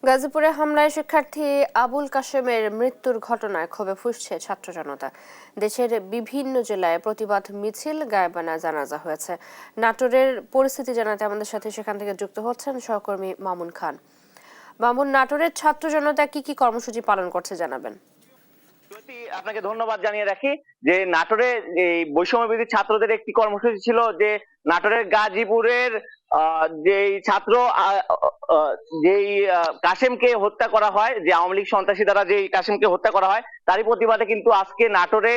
গাজীপুরে হামলায় শিক্ষার্থী আবুল কাশেমের মৃত্যুর ঘটনায় ক্ষোভে ফুঁসছে ছাত্র জনতা। দেশের বিভিন্ন জেলায় প্রতিবাদ মিছিল, গায়েবানা জানাজা হয়েছে। নাটোরের পরিস্থিতি জানাতে আমাদের সাথে সেখান থেকে যুক্ত হচ্ছেন সহকর্মী মামুন খান। মামুন, নাটোরের ছাত্র জনতা কি কি কর্মসূচি পালন করছে জানাবেন। আপনাকে ধন্যবাদ জানিয়ে রাখি যে নাটোরে এই বৈষম্য বিরোধী ছাত্রদের একটি কর্মসূচি ছিল যে নাটোরের গাজীপুরের যেই ছাত্র যেই কাশেমকে হত্যা করা হয়, যে আওয়ামী লীগ সন্ত্রাসী দ্বারা যেই কাশেমকে হত্যা করা হয়, তারই প্রতিবাদে কিন্তু আজকে নাটোরে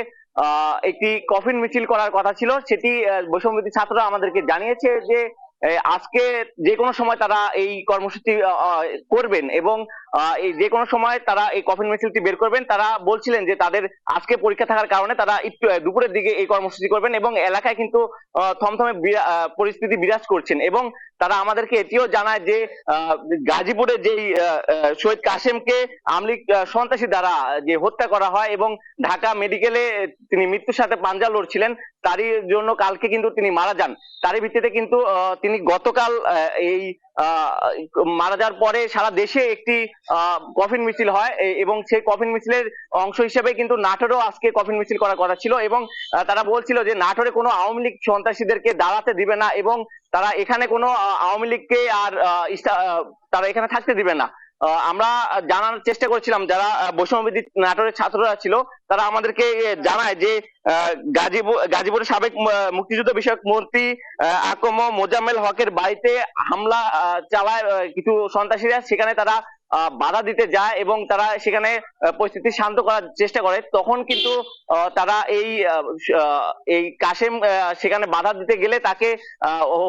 একটি কফিন মিছিল করার কথা ছিল। সেটি বৈষম্য বিরোধী ছাত্ররা আমাদেরকে জানিয়েছে যে আজকে যে কোনো সময় তারা এই কর্মসূচি করবেন এবং এই যে কোনো সময় তারা এই কফিন মিছিলটি বের করবেন। তারা বলছিলেন যে তাদের আজকে পরীক্ষা থাকার কারণে তারা একটু দুপুরের দিকে এই কর্মসূচি করবেন এবং এলাকায় কিন্তু থমথমে পরিস্থিতি বিরাজ করছেন। এবং তারা আমাদেরকে এটিও জানায় যে গাজীপুরে যেই শহীদ কাশেমকে আওয়ামী লীগ সন্ত্রাসী দ্বারা যে হত্যা করা হয় এবং ঢাকা মেডিকেলে তিনি মৃত্যুর সাথে পাঞ্জা লড়ছিলেন, তারই জন্য কালকে কিন্তু তিনি মারা যান। তারই ভিত্তিতে কিন্তু তিনি গতকাল এই মারা যাওয়ার পরে সারা দেশে একটি কফিন মিছিল হয় এবং সেই কফিন মিছিলের অংশ হিসেবে কিন্তু নাটোরেও আজকে কফিন মিছিল করার কথা ছিল। এবং তারা বলছিল যে নাটোরে কোনো আওয়ামী লীগ সন্ত্রাসীদেরকে দাঁড়াতে দিবে না এবং তারা এখানে কোনো আওয়ামী লীগকে আর তারা এখানে থাকতে দিবে না। আমরা জানার চেষ্টা করছিলাম, যারা বৈষম্যবিরোধী নাটোরের ছাত্ররা ছিল তারা আমাদেরকে জানায় যে গাজীপুরের সাবেক মুক্তিযুদ্ধ বিষয়ক মন্ত্রী আকম মোজাম্মেল হকের বাড়িতে হামলা চালায় কিছু সন্ত্রাসীরা। সেখানে তারা বাধা দিতে যায় এবং তারা সেখানে পরিস্থিতি শান্ত করার চেষ্টা করে। তখন কিন্তু তারা এই কাশেম সেখানে বাধা দিতে গেলে তাকে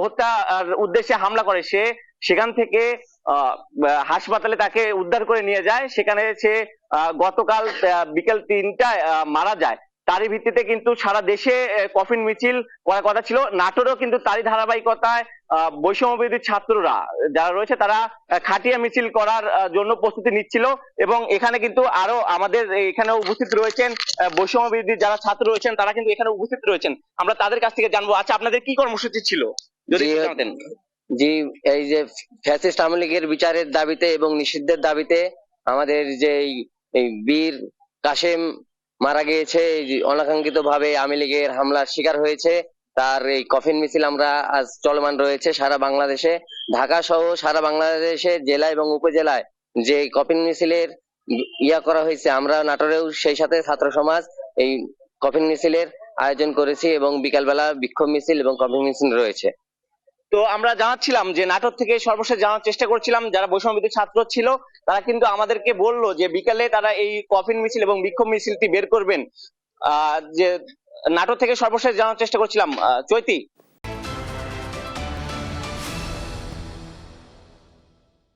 হত্যার উদ্দেশ্যে হামলা করে। সে সেখান থেকে হাসপাতালে তাকে উদ্ধার করে নিয়ে যায়। সেখানে সে গতকাল বিকেল ৩টায় মারা যায়। তারই ভিত্তিতে কিন্তু সারা দেশে কফিন মিছিল করার কথা ছিল। নাটোরেও কিন্তু তারই ধারাবাহিকতায় বৈষম্য বিরোধী ছাত্ররা যারা রয়েছে তারা খাটিয়া মিছিল করার জন্য প্রস্তুতি নিচ্ছিল। এবং এখানে কিন্তু আরো আমাদের এখানে উপস্থিত রয়েছেন বৈষম্য বিরোধী যারা ছাত্র রয়েছেন, তারা কিন্তু এখানে উপস্থিত রয়েছেন। আমরা তাদের কাছ থেকে জানবো, আচ্ছা আপনাদের কি কর্মসূচি ছিল যদি জানাতেন। জি, এই যে ফ্যাসিস্ট আওয়ামী লীগের বিচারের দাবিতে এবং নিষিদ্ধের দাবিতে আমাদের যে এই বীর কাশেম মারা গিয়েছে, অনাকাঙ্ক্ষিত ভাবে আওয়ামী লীগের হামলার শিকার হয়েছে, তার এই কফিন মিছিল আমরা আজ চলমান রয়েছে সারা বাংলাদেশে। ঢাকা সহ সারা বাংলাদেশে জেলা এবং উপজেলায় যে কফিন মিছিলের করা হয়েছে, আমরা নাটোরেও সেই সাথে ছাত্র সমাজ এই কফিন মিছিলের আয়োজন করেছি এবং বিকালবেলা বিক্ষোভ মিছিল এবং কফিন মিছিল রয়েছে। তো আমরা জানাচ্ছিলাম যে নাটোর থেকে সর্বশেষ জানার চেষ্টা করছিলাম, যারা বৈষম্যবিরোধী ছাত্র ছিল তারা কিন্তু আমাদেরকে বললো যে বিকালে তারা এই কফিন মিছিল এবং বিক্ষোভ মিছিলটি বের করবেন। যে নাটোর থেকে সর্বশেষ জানার চেষ্টা করছিলাম। চৈতি।